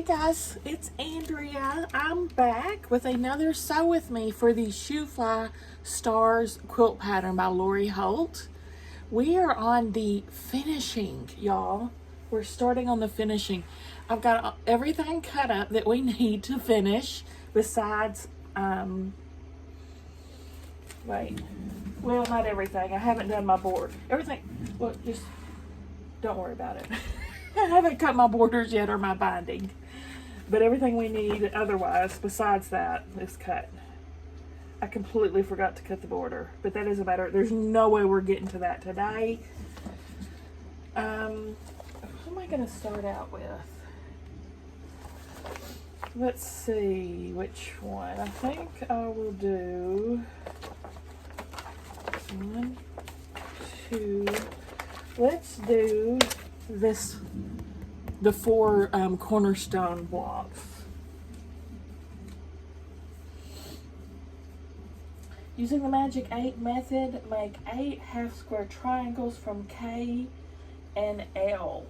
guys, it's Andrea. I'm back with another Sew With Me for the Shoofly Stars quilt pattern by Lori Holt. We are on the finishing, y'all. We're starting on the finishing. I've got everything cut up that we need to finish besides, well, not everything. I haven't done my board. Everything, well, just don't worry about it. I haven't cut my borders yet or my binding. But everything we need otherwise, besides that, is cut. I completely forgot to cut the border, but that doesn't matter. There's no way we're getting to that today. What am I going to start out with? Let's see which one. I think I will do 1, 2. Let's do this, the 4 cornerstone blocks. Using the Magic 8 method, make 8 half square triangles from K and L.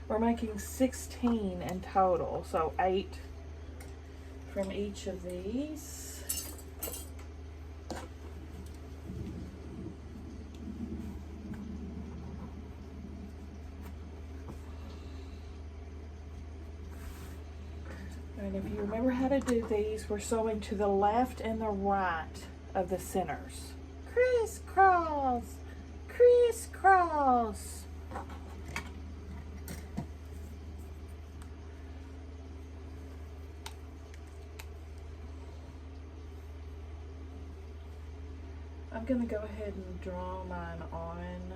We're making 16 in total, so 8 from each of these. And if you remember how to do these, we're sewing to the left and the right of the centers. Crisscross, crisscross. I'm gonna go ahead and draw mine on.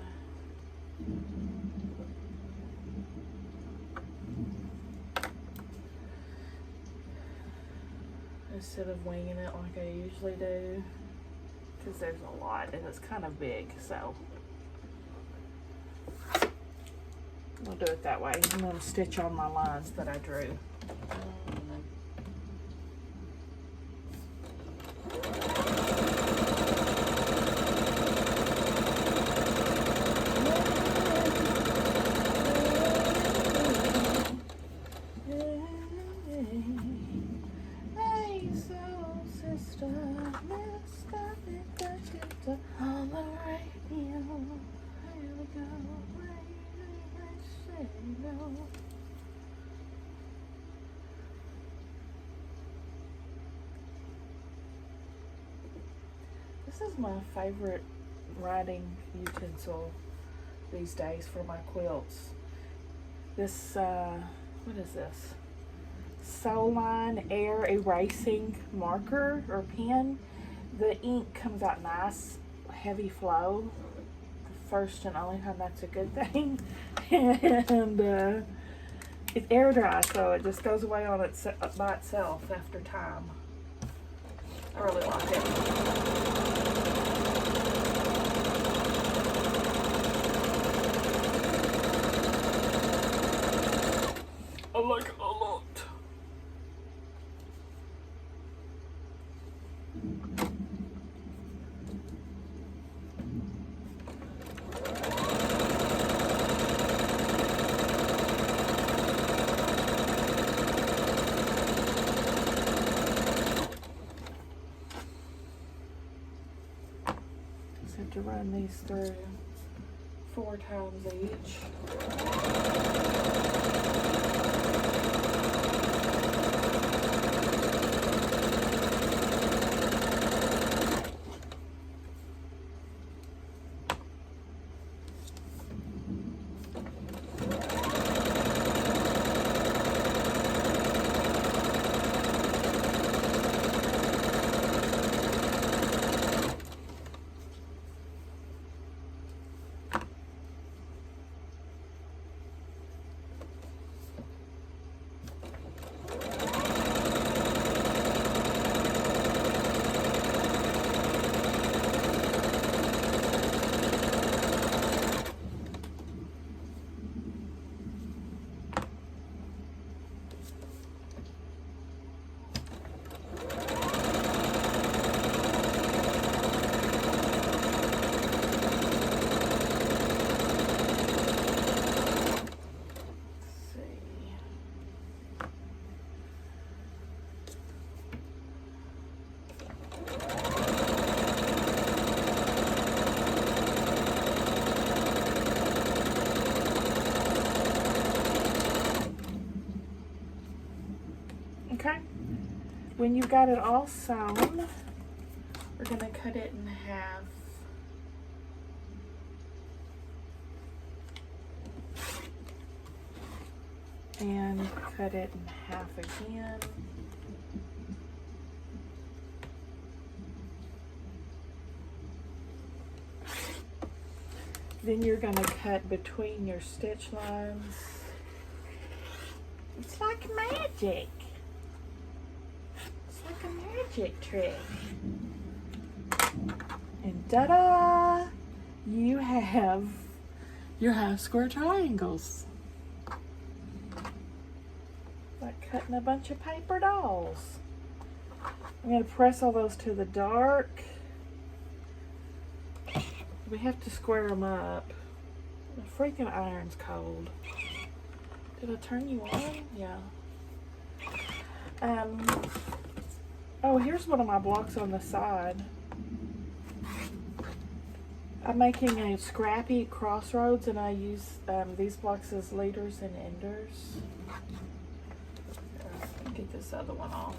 Instead of winging it like I usually do, because there's a lot and it's kind of big, so I'll do it that way and then stitch on my lines that I drew. This is my favorite writing utensil these days for my quilts. This, what is this? Shoofly Air Erasing Marker or pen. The ink comes out nice, heavy flow. The first and only time that's a good thing. And it's air dry, so it just goes away on by itself after time. I really like it. I like it a lot. Just have to run these through 4 times each. Okay, when you've got it all sewn, we're going to cut it in half. And cut it in half again. Then you're going to cut between your stitch lines. It's like magic. It's like a magic trick. And ta-da! You have your half square triangles. Like cutting a bunch of paper dolls. I'm going to press all those to the dark. We have to square them up. The freaking iron's cold. Did I turn you on? Yeah. Oh, here's one of my blocks on the side. I'm making a scrappy crossroads, and I use these blocks as leaders and enders. Get this other one off.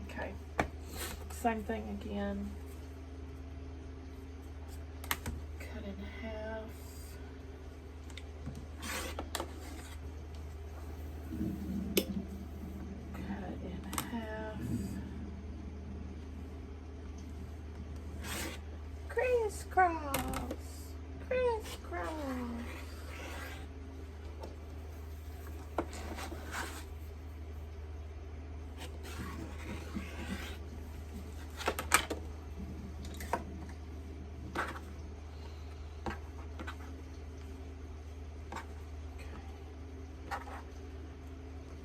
Okay, same thing again. Cut in half. Cut in half. Crisscross, crisscross.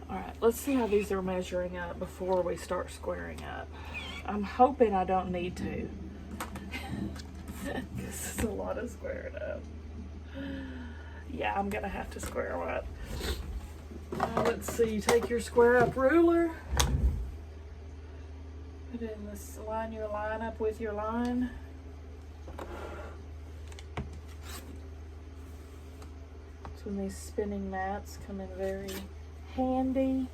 All right, let's see how these are measuring up before we start squaring up. I'm hoping I don't need to. This is a lot of squaring up. Yeah, I'm gonna have to square them up. Let's see, take your square up ruler. Put it in this, line your line up with your line. That's when these spinning mats come in very handy.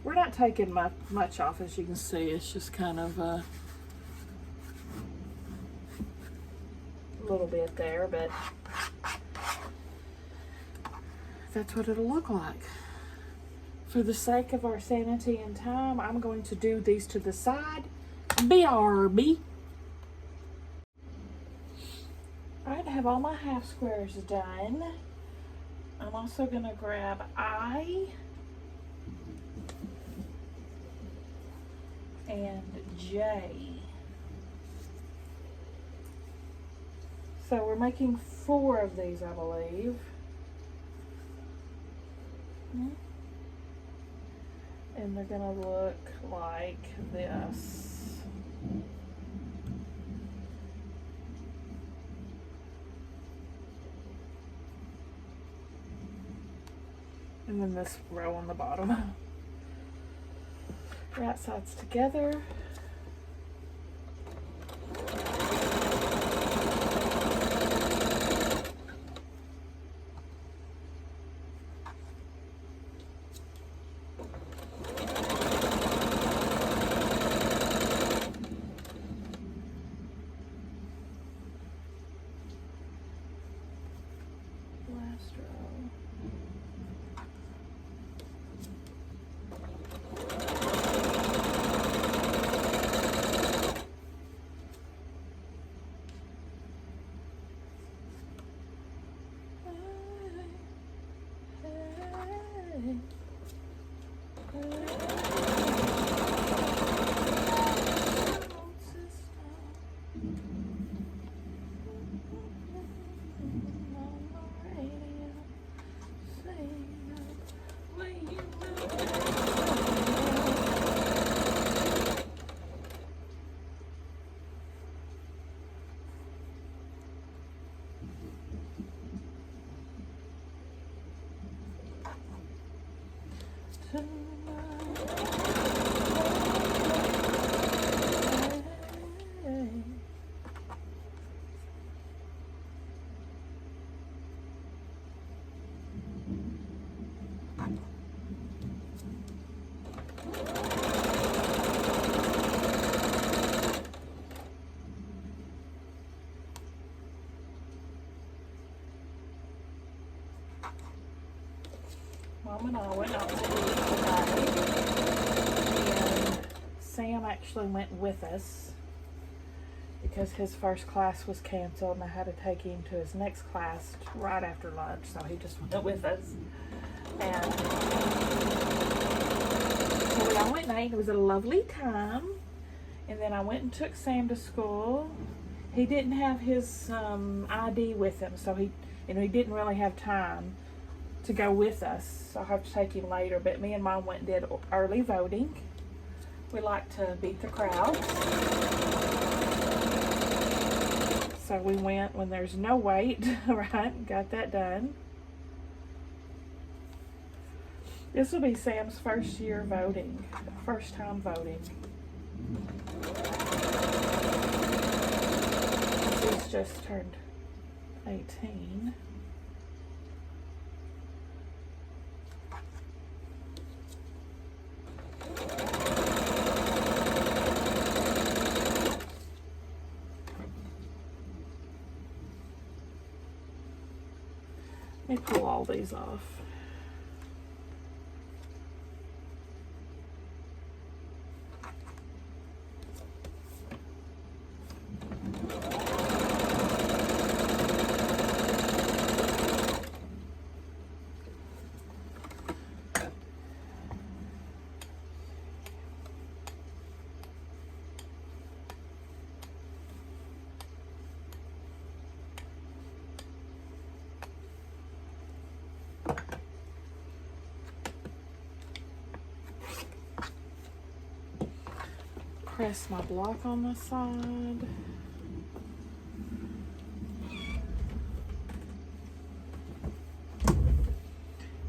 We're not taking much off, as you can see. It's just kind of a little bit there, but that's what it'll look like. For the sake of our sanity and time, I'm going to do these to the side. BRB. Alright, I have all my half squares done. I'm also going to grab I and J. So we're making 4 of these, I believe. And they're gonna look like this. And then this row on the bottom. Right sides together. Last row. Mom and I went out to eat today. And Sam actually went with us because his first class was canceled and I had to take him to his next class right after lunch. So he just went with us. And so we all went and ate. It was a lovely time. And then I went and took Sam to school. He didn't have his ID with him, so he didn't really have time to go with us. So I have to take him later. But me and Mom went and did early voting. We like to beat the crowd. So we went when there's no wait, right? Got that done. This will be Sam's first year voting, first time voting. He's just turned 18. Let me pull all these off. Press my block on the side.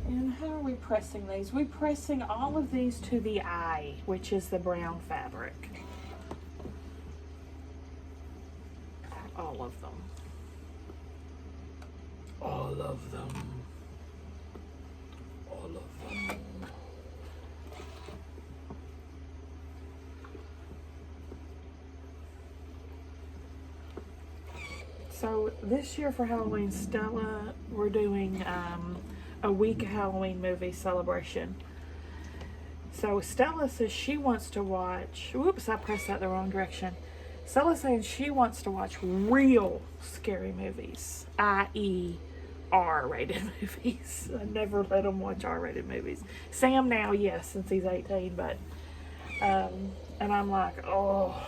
And how are we pressing these? We're pressing all of these to the eye, which is the brown fabric. All of them. All of them. All of them. So this year for Halloween, Stella, we're doing a week of Halloween movie celebration. So Stella says she wants to watch, whoops, I pressed that the wrong direction. Stella's saying she wants to watch real scary movies, i.e. R-rated movies. I never let them watch R-rated movies. Sam now, yes, since he's 18, but, and I'm like, oh.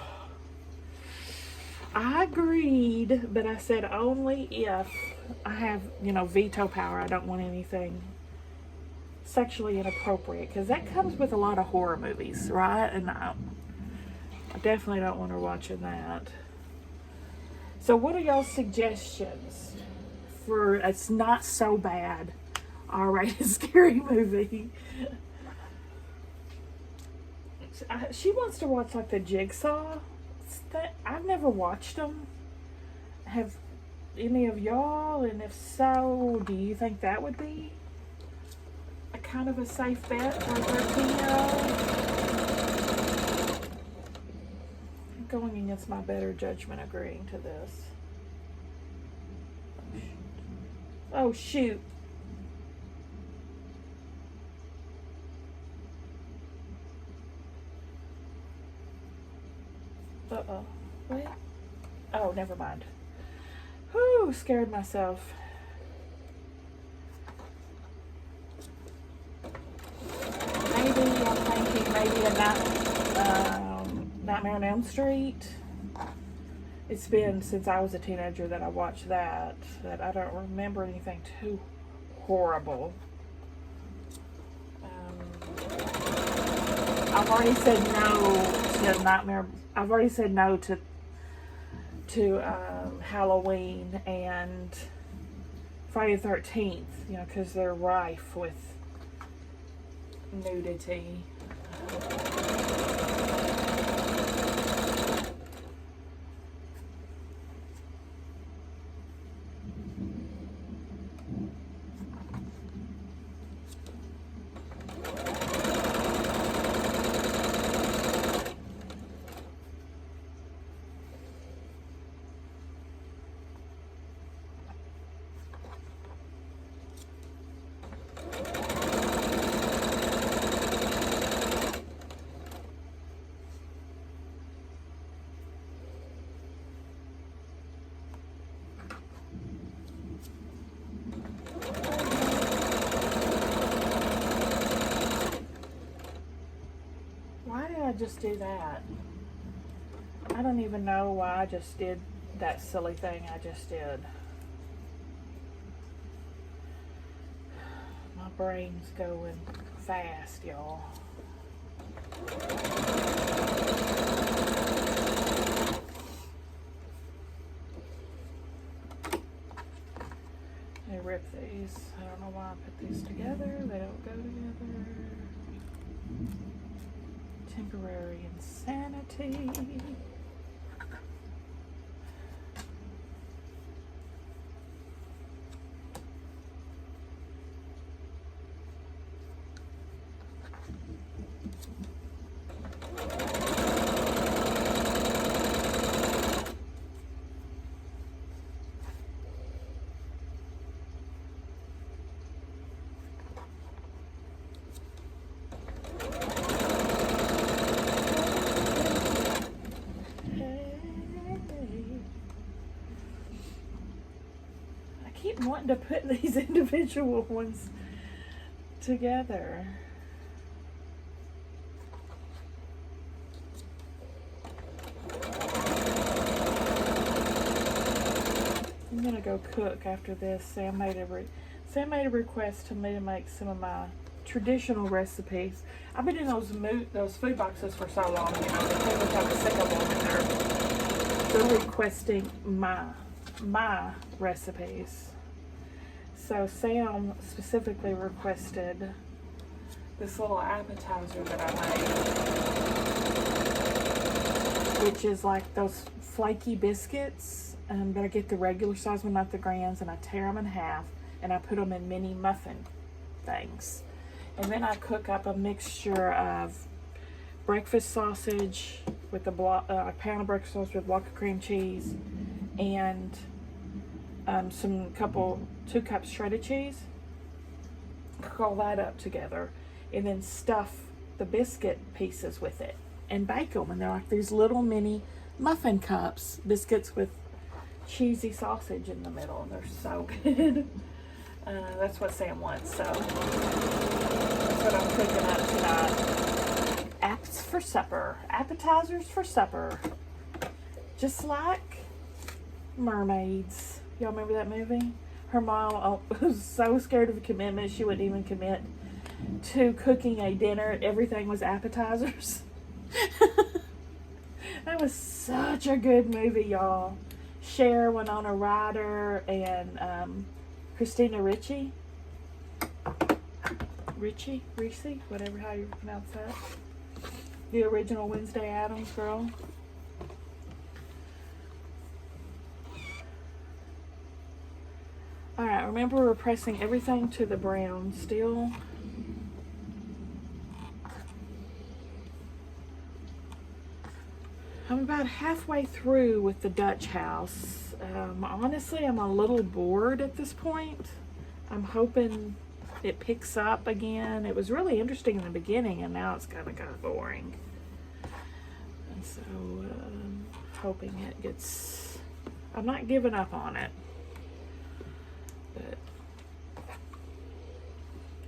I agreed, but I said only if I have, veto power. I don't want anything sexually inappropriate, because that comes with a lot of horror movies, right? And I definitely don't want her watching that. So what are y'all's suggestions for it's not so bad R-rated scary movie? She wants to watch like the Jigsaw. I've never watched them. Have any of y'all? And if so, do you think that would be a kind of a safe bet for a 13-year-old? I'm going against my better judgment agreeing to this. Oh, shoot. Uh-oh. What? Oh, never mind. Whew, scared myself. Maybe I'm thinking maybe a Nightmare on Elm Street. It's been since I was a teenager that I watched that I don't remember anything too horrible. I've already said no to Nightmare. I've already said no to Halloween and Friday the 13th, because they're rife with nudity. Why did I just do that? I don't even know why I just did that silly thing I just did. My brain's going fast, y'all. I rip these. I don't know why I put these together. They don't go together. Temporary insanity. Keep wanting to put these individual ones together. I'm gonna go cook after this. Sam made a request to me to make some of my traditional recipes. I've been in those food boxes for so long, you know, they look like a second one, and they're requesting my recipes. So Sam specifically requested this little appetizer that I made, which is like those flaky biscuits, but I get the regular size one, not the grands, and I tear them in half and I put them in mini muffin things. And then I cook up a mixture of breakfast sausage with a pound of breakfast sausage with block of cream cheese and 2 cups shredded cheese. Cook all that up together and then stuff the biscuit pieces with it and bake them. And they're like these little mini muffin cups, biscuits with cheesy sausage in the middle. And they're so good. That's what Sam wants, so that's what I'm cooking up tonight. Apps for supper. Appetizers for supper. Just like mermaids. Y'all remember that movie? Her mom was so scared of a commitment she wouldn't even commit to cooking a dinner. Everything was appetizers. That was such a good movie, y'all. Cher, Winona Ryder, and Christina Ricci, whatever how you pronounce that. The original Wednesday Addams girl. Alright, remember we're pressing everything to the brown still. I'm about halfway through with the Dutch house. Honestly, I'm a little bored at this point. I'm hoping it picks up again. It was really interesting in the beginning, and now it's kind of boring. And so, hoping it gets... I'm not giving up on it. But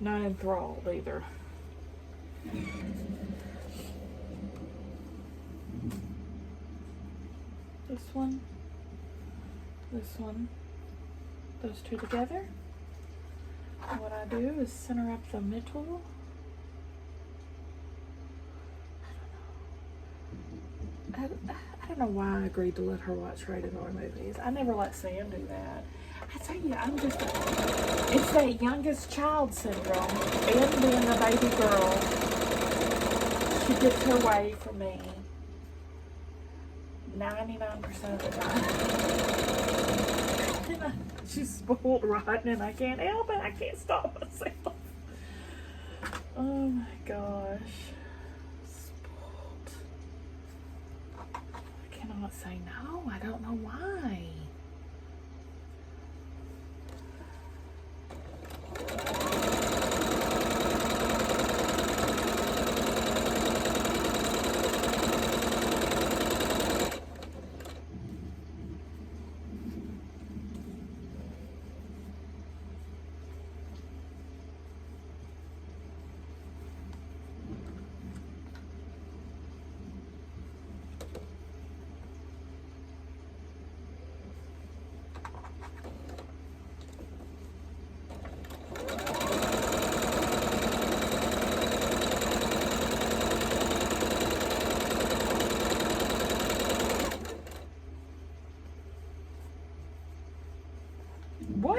not enthralled either. This one, those two together. And what I do is center up the middle. I don't know why I agreed to let her watch rated R movies. I never let Sam do that. I tell you, it's that youngest child syndrome, and being a baby girl. She gets her way from me 99% of the time. She's spoiled rotten, and I can't help it. I can't stop myself. Oh my gosh. Spoiled. I cannot say no. I don't know why.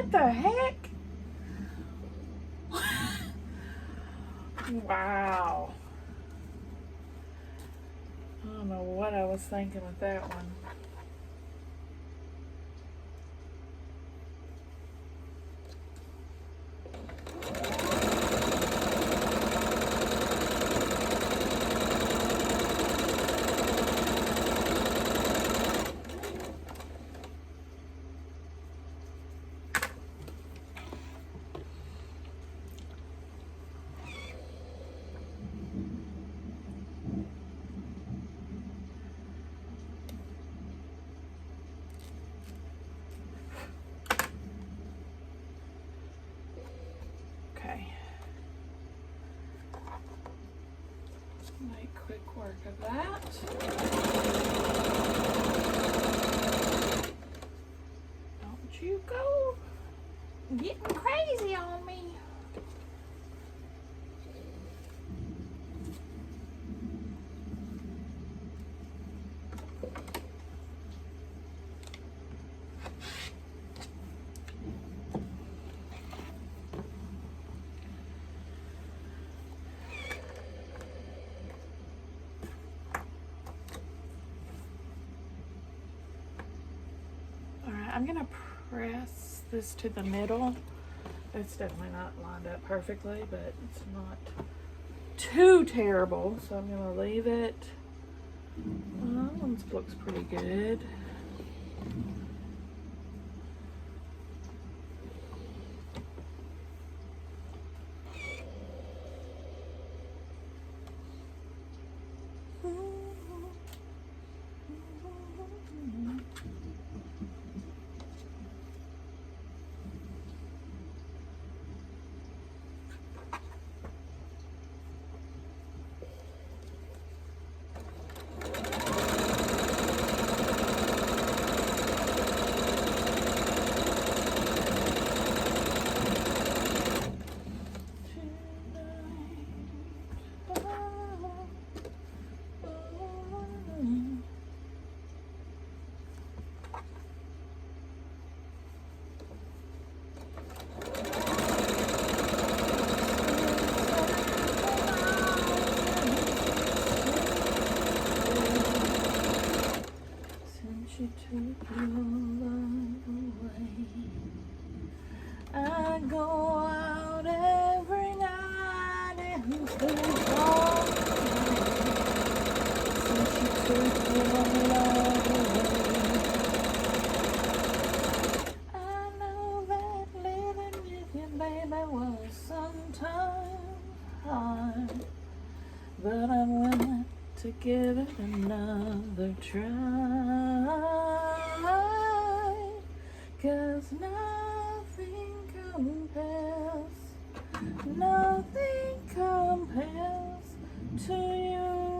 What the heck? Wow. I don't know what I was thinking with that one. Make quick work of that. Don't you go getting crazy on me. I'm gonna press this to the middle. It's definitely not lined up perfectly, but it's not too terrible. So I'm gonna leave it. That one looks pretty good. You took your love away. I go out every night and think all since you took your love away. I know that living with you, baby, was sometimes hard, but I'm willing to give it another try, 'cause nothing compares to you.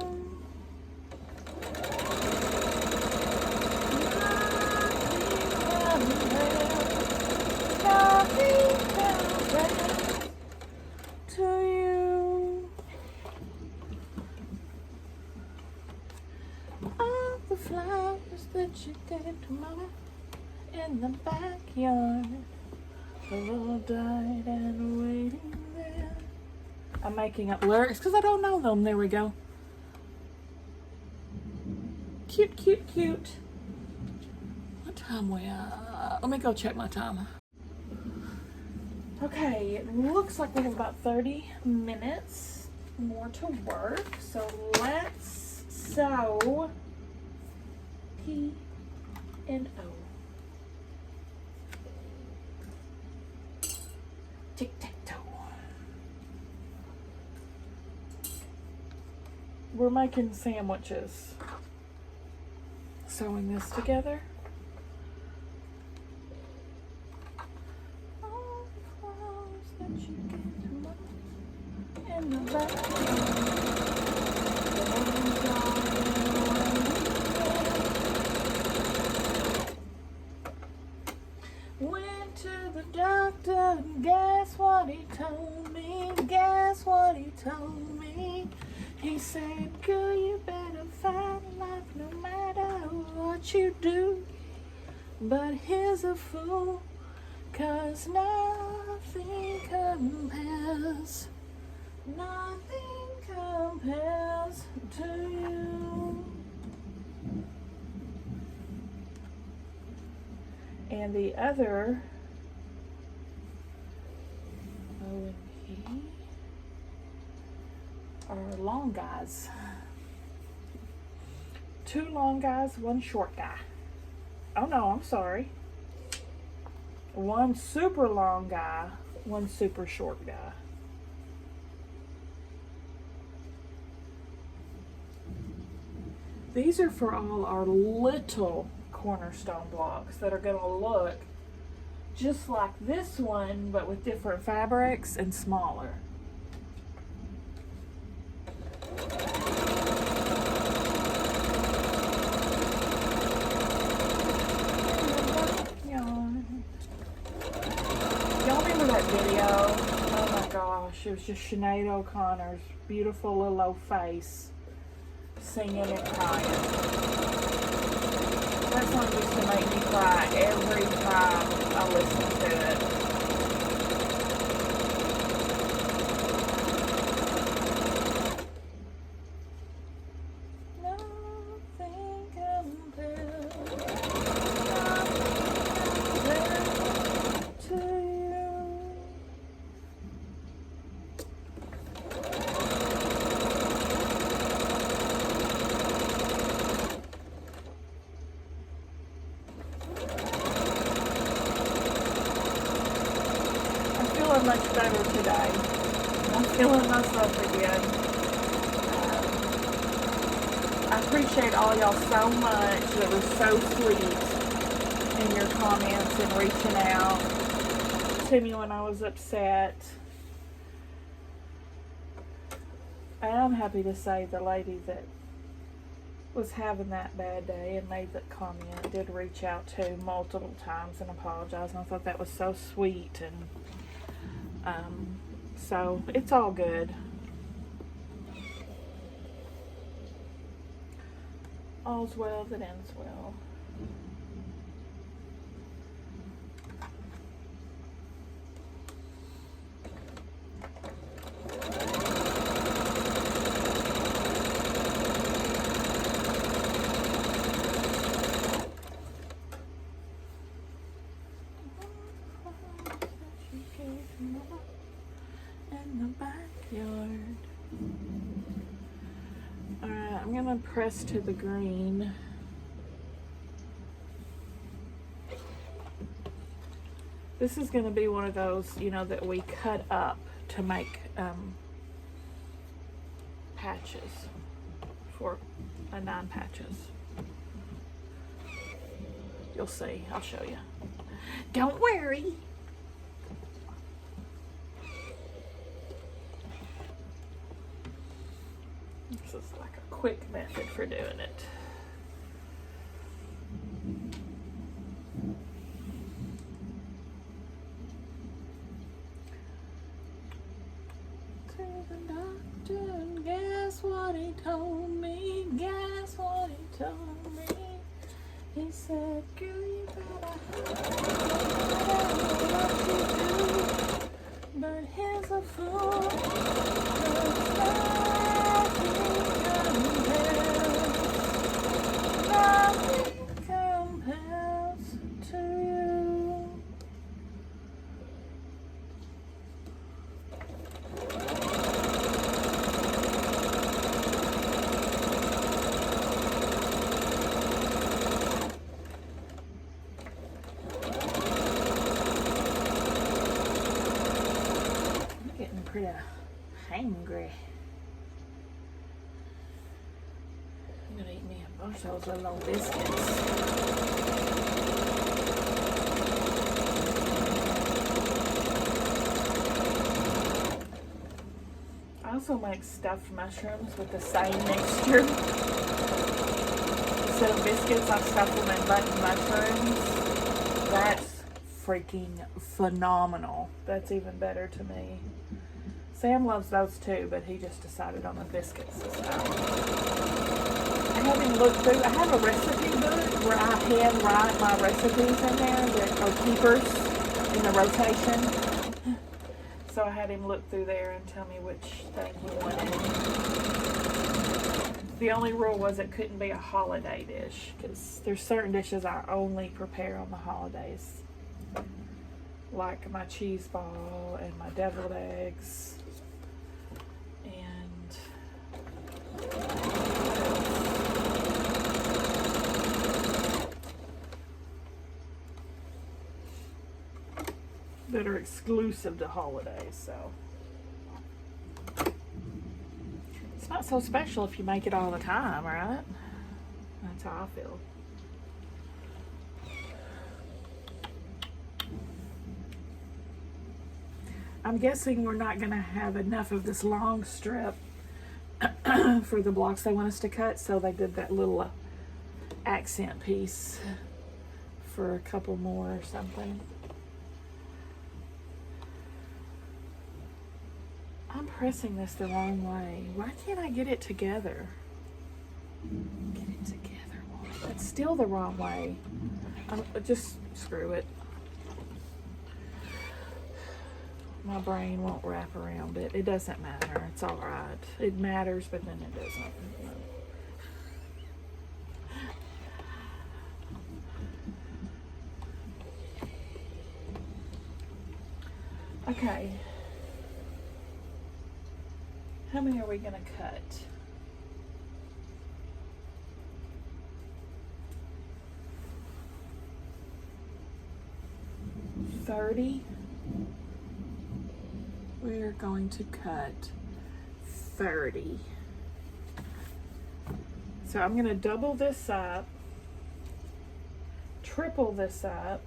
Nothing compares to you. All the flowers that you gave to Mama in the backyard all died and waiting there. I'm making up lyrics because I don't know them. There we go. Cute, cute, cute. What time we at? Let me go check my time. Okay, it looks like we have about 30 minutes more to work. So let's sew P and O. Tic-tac-toe. We're making sandwiches. Sewing this together. All the flowers that you gave to Mama in the backyard. Went to the doctor and guess what he told me? Guess what he told me? He said, girl, you better fight life no matter what you do. But here's a fool 'cause nothing compares, nothing compares to you. And the other O and P are long guys. 2 long guys, 1 short guy. Oh no, I'm sorry. 1 super long guy, 1 super short guy. These are for all our little cornerstone blocks that are going to look just like this one, but with different fabrics and smaller. Y'all remember that video? Oh my gosh, it was just Sinead O'Connor's beautiful little old face singing and crying. That song used to make me cry every time I listen to it. Nothing compares, to you. Much better today. I'm feeling myself again. I appreciate all y'all so much that were so sweet in your comments and reaching out to me when I was upset. And I'm happy to say the lady that was having that bad day and made that comment did reach out to multiple times and apologize. And I thought that was so sweet, and so it's all good. All's well that ends well. In the backyard. Alright, I'm gonna press to the green. This is gonna be one of those, you know, that we cut up to make patches for 9 patches. You'll see, I'll show you. Don't worry. This is like a quick method for doing it. To the doctor, and guess what he told me? Guess what he told me? He said, girl, you better what you do. But here's a fool. Nothing compares to you. I'm getting pretty hangry. I'm gonna eat me a bunch of those little biscuits. I also make stuffed mushrooms with the same mixture. Instead of biscuits, I stuff them in button mushrooms. That's freaking phenomenal. That's even better to me. Sam loves those too, but he just decided on the biscuits this time. I haven't looked through. I have a recipe book where I handwrite my recipes in there that are keepers. in the rotation. So I had him look through there and tell me which thing he wanted. The only rule was it couldn't be a holiday dish, because there's certain dishes I only prepare on the holidays. Like my cheese ball and my deviled eggs. And that are exclusive to holidays, so it's not so special if you make it all the time, right? That's how I feel. I'm guessing we're not gonna have enough of this long strip for the blocks they want us to cut, so they did that little accent piece for a couple more or something. I'm pressing this the wrong way. Why can't I get it together? Get it together. It's still the wrong way. Just screw it. My brain won't wrap around it. It doesn't matter. It's all right. It matters, but then it doesn't. Okay. How many are we gonna cut? 30. We're going to cut 30. So I'm gonna double this up, triple this up,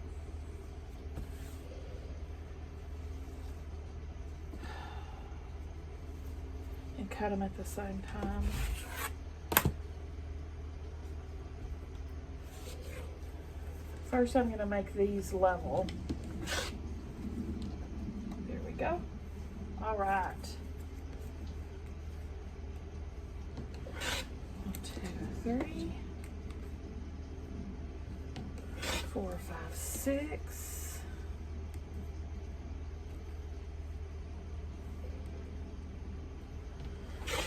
and cut them at the same time. First, I'm gonna make these level. There we go. All right. 1, 2, 3, 4, 5, 6.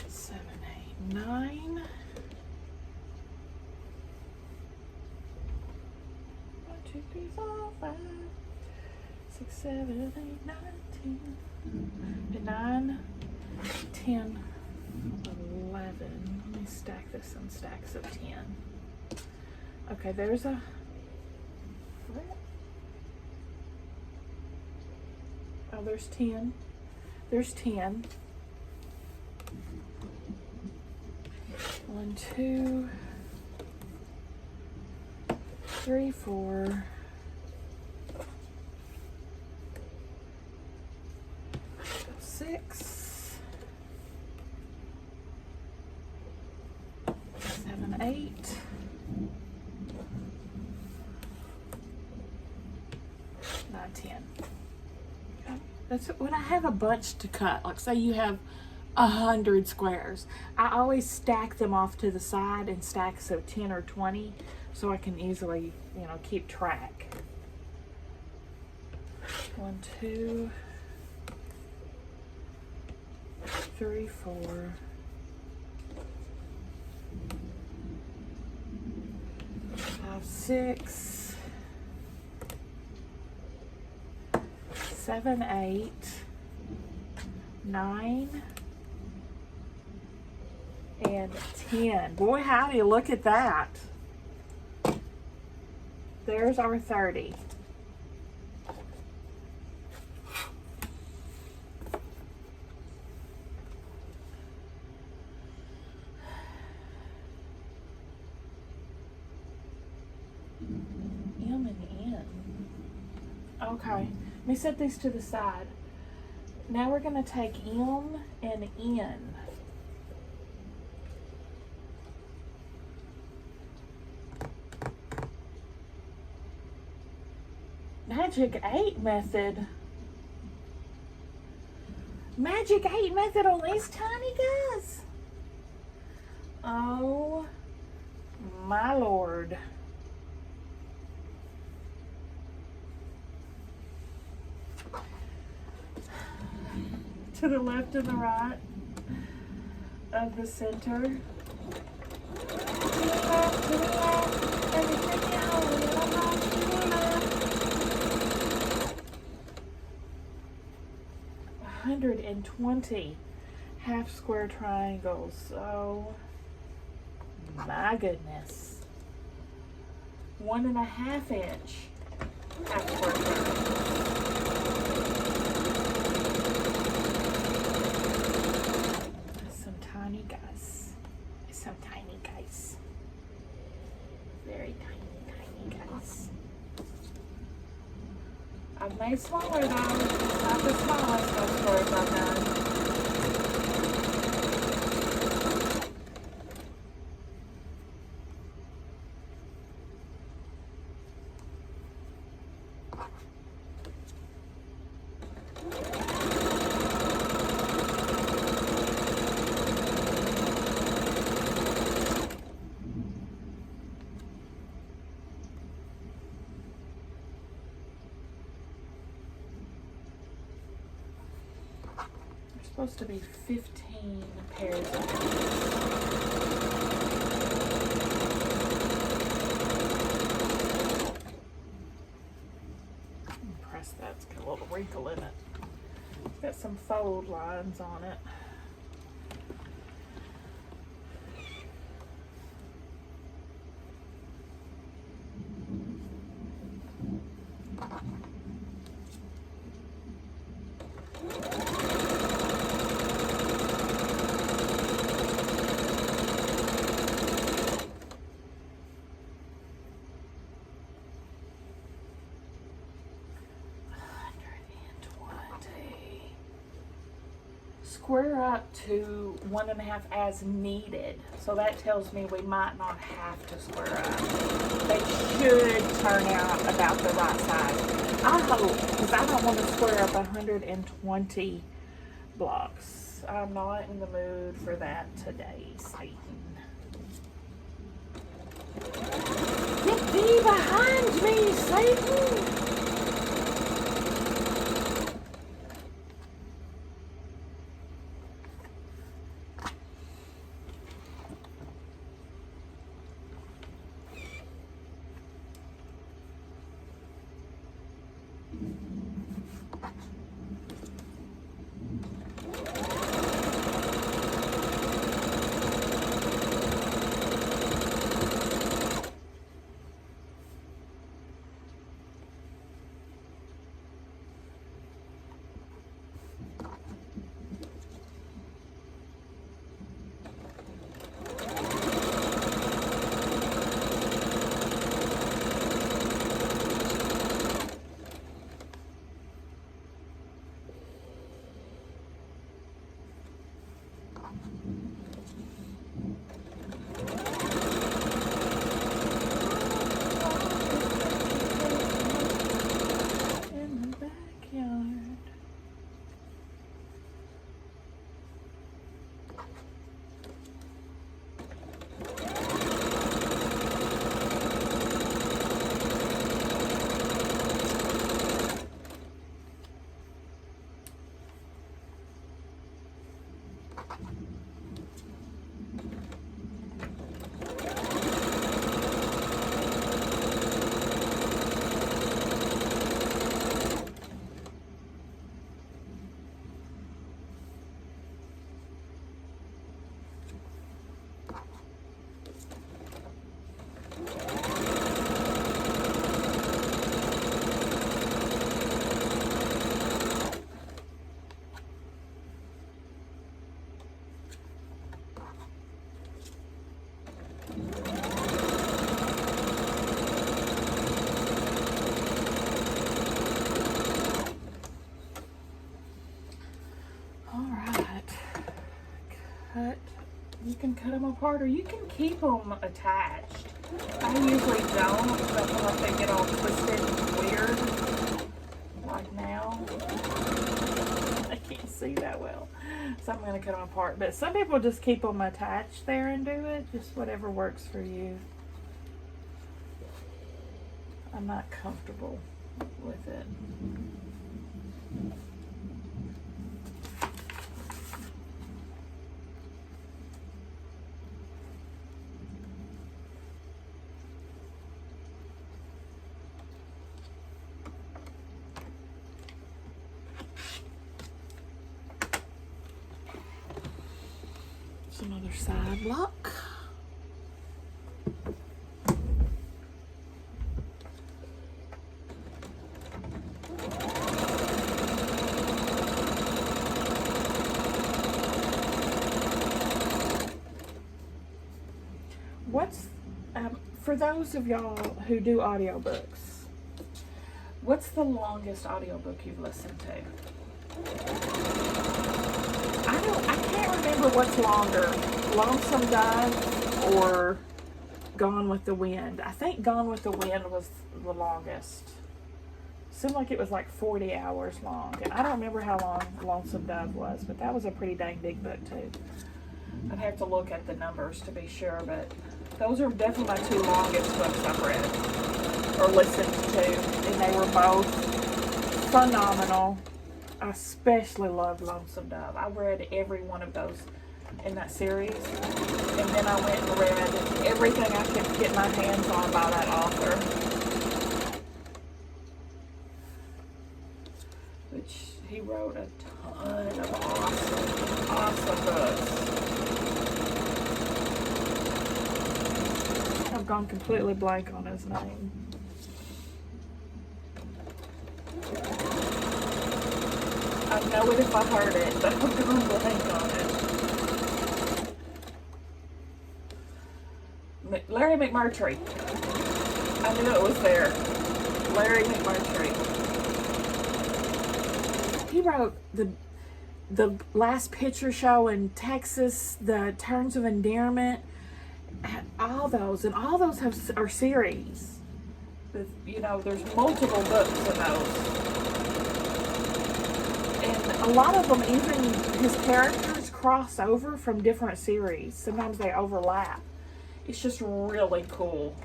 7, 8, 9. 1, 2, 3, 4, 5, 6, 7, 8, 9, 10. 9, 10, 11. Let me stack this in stacks of 10. Okay, there's a oh, there's 10. There's 10. 1, 2, 3, 4. 6, 7, 8, 9, 10. Okay. That's when I have a bunch to cut. Like say you have 100 squares. I always stack them off to the side in stacks of 10 or 20 so I can easily, keep track. 1, 2, 3, 4, 5, 6, 7, 8, 9, and 10. Boy, howdy, look at that. There's our 30. M and N. Okay, let me set these to the side. Now we're going to take M and N. Magic 8 method. Magic 8 method on these tiny guys. Oh my Lord. to the left and the right of the center. To the left, everything else, to the left. 120 half square triangles. Oh my goodness. 1.5 inch half square triangles. Some tiny guys. Some tiny guys. Very tiny guys. I've made smaller though. Not the smallest of squares I've done. Supposed to be 15 pairs of press that, it's got a little wrinkle in it. It's got some fold lines on it. Square up to 1.5 as needed. So that tells me we might not have to square up. They should turn out about the right size. I hope, because I don't want to square up 120 blocks. I'm not in the mood for that today, Satan. Get thee behind me, Satan! You can cut them apart or you can keep them attached. I usually don't, because I feel like they get all twisted and weird. Like now. I can't see that well. So I'm going to cut them apart. But some people just keep them attached there and do it. Just whatever works for you. I'm not comfortable with it. another side block. What's for those of y'all who do audiobooks, what's the longest audiobook you've listened to? I can't remember what's longer, Lonesome Dove or Gone with the Wind. I think Gone with the Wind was the longest. Seemed like it was like 40 hours long. And I don't remember how long Lonesome Dove was, but that was a pretty dang big book too. I'd have to look at the numbers to be sure, but those are definitely my two longest books I've read or listened to, and they were both phenomenal. I especially loved Lonesome Dove. I read every one of those in that series, and then I went and read everything I could get my hands on by that author, which he wrote a ton of awesome books. I've gone completely blank on his name. I know it if I heard it, but I've gone blank on it. Larry McMurtry. I knew it was there. Larry McMurtry. He wrote the Last Picture Show in Texas, the Terms of Endearment, all those are series. You know, there's multiple books in those. And a lot of them, even his characters cross over from different series. Sometimes they overlap. It's just really cool.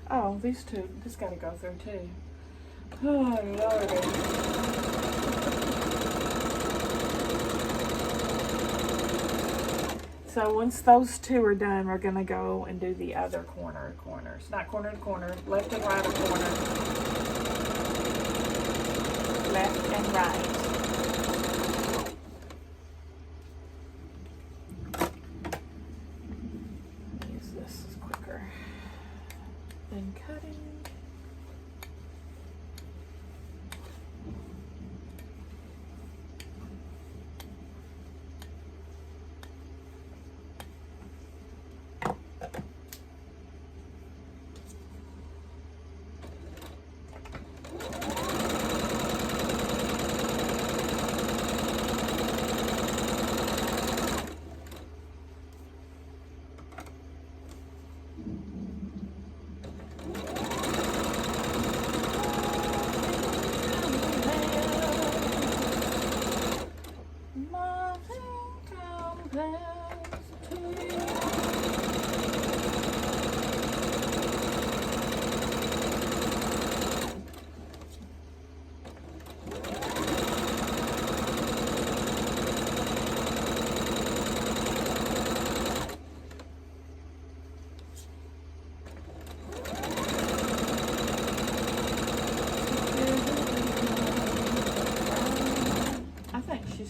Oh, these two, this got to go through too. Oh, Lordy. So once those two are done, we're going to go and do the other corners. Not corner to corner, left and right of corner. Left and right. Cutting.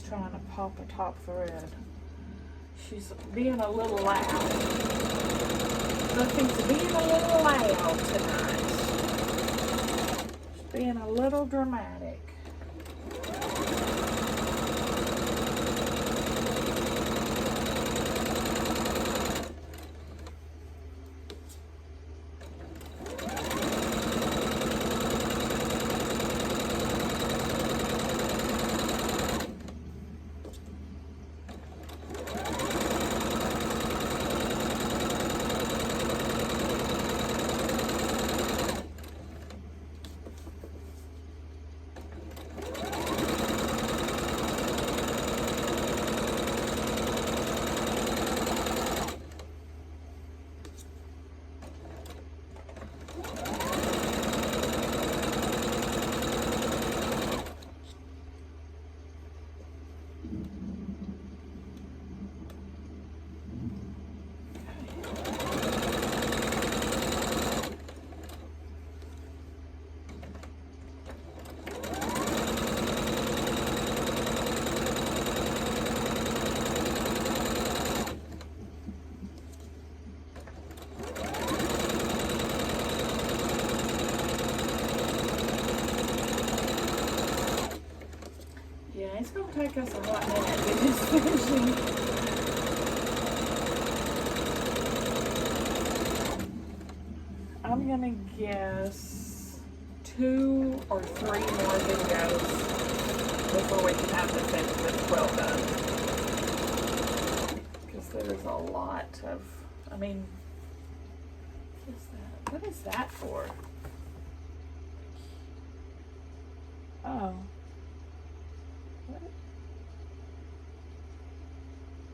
Trying to pop a top thread. She's being a little loud. Nothing's being a little loud tonight. She's being a little dramatic. take us a hot minute to just finishing. I'm gonna guess 2 or 3 more videos before we can have the quilt done. Because there's a lot of, I mean, what is that? What is that for? Oh. What?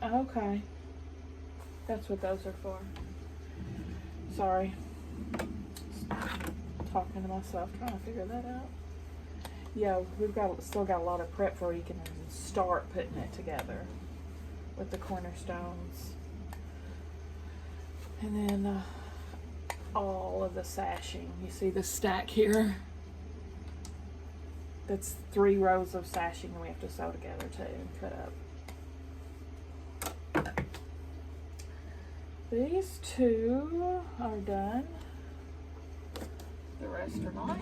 Okay. That's what those are for. Sorry. Talking to myself, trying to figure that out. Yeah, we've still got a lot of prep before you can start putting it together with the cornerstones. And then all of the sashing. You see the stack here? That's 3 rows of sashing we have to sew together too and cut up. These 2 are done. The rest are not.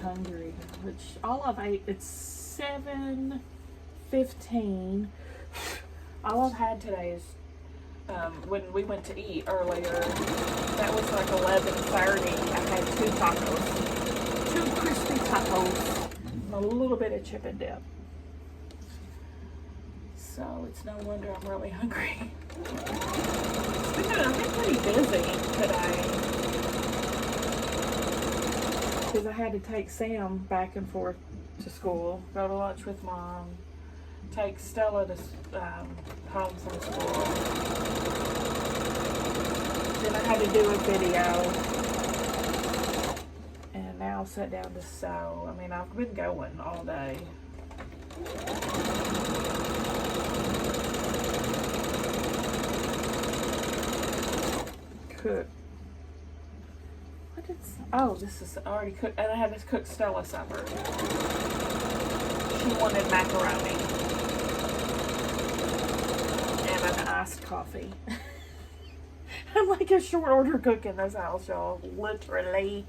Hungry, which all I've ate, it's 7:15. All I've had today is when we went to eat earlier, that was like 11:30. I had 2 tacos, 2 crispy tacos, and a little bit of chip and dip. So it's no wonder I'm really hungry. I've been pretty busy today. Because I had to take Sam back and forth to school, go to lunch with Mom, take Stella to home from school. Then I had to do a video, and now sit down to sew. I mean, I've been going all day. Cook. Oh, this is already cooked, and I had to cook Stella supper. She wanted macaroni and an iced coffee. I'm like a short order cook in this house, y'all. Literally.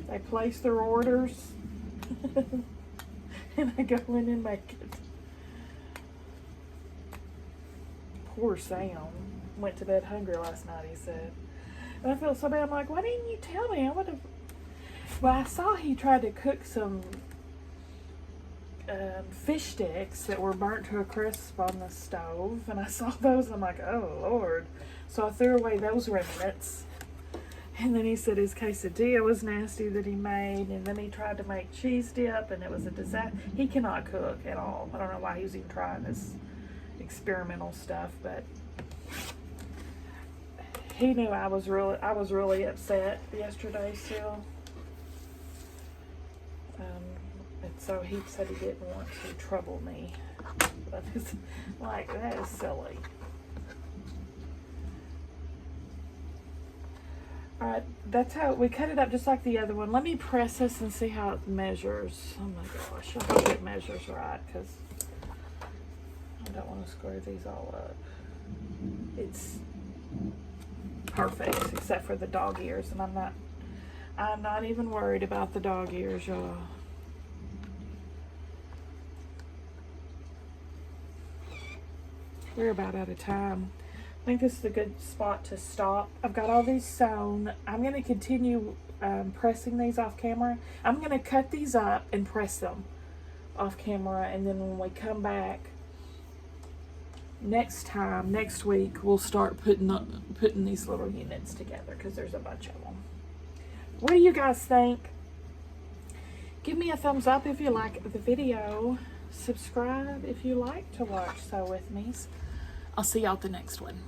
They place their orders, and I go in and make it. Poor Sam went to bed hungry last night, he said. And I felt so bad. I'm like, why didn't you tell me? I would have. Well, I saw he tried to cook some fish sticks that were burnt to a crisp on the stove. And I saw those. I'm like, oh, Lord. So I threw away those remnants. And then he said his quesadilla was nasty that he made. And then he tried to make cheese dip, and it was a disaster. He cannot cook at all. I don't know why he was even trying this experimental stuff, but he knew I was really upset yesterday still. And so he said he didn't want to trouble me. But it's like, that is silly. Alright, that's how we cut it up, just like the other one. Let me press this and see how it measures. Oh my gosh, I hope it measures right, because don't want to square these all up. It's perfect except for the dog ears, and I'm not even worried about the dog ears, y'all. We're about out of time. I think this is a good spot to stop. I've got all these sewn. I'm going to continue pressing these off camera. I'm going to cut these up and press them off camera, and then when we come back next week, we'll start putting these little units together, because there's a bunch of them. What do you guys think? Give me a thumbs up if you like the video. Subscribe if you like to watch Sew With Me's. I'll see y'all at the next one.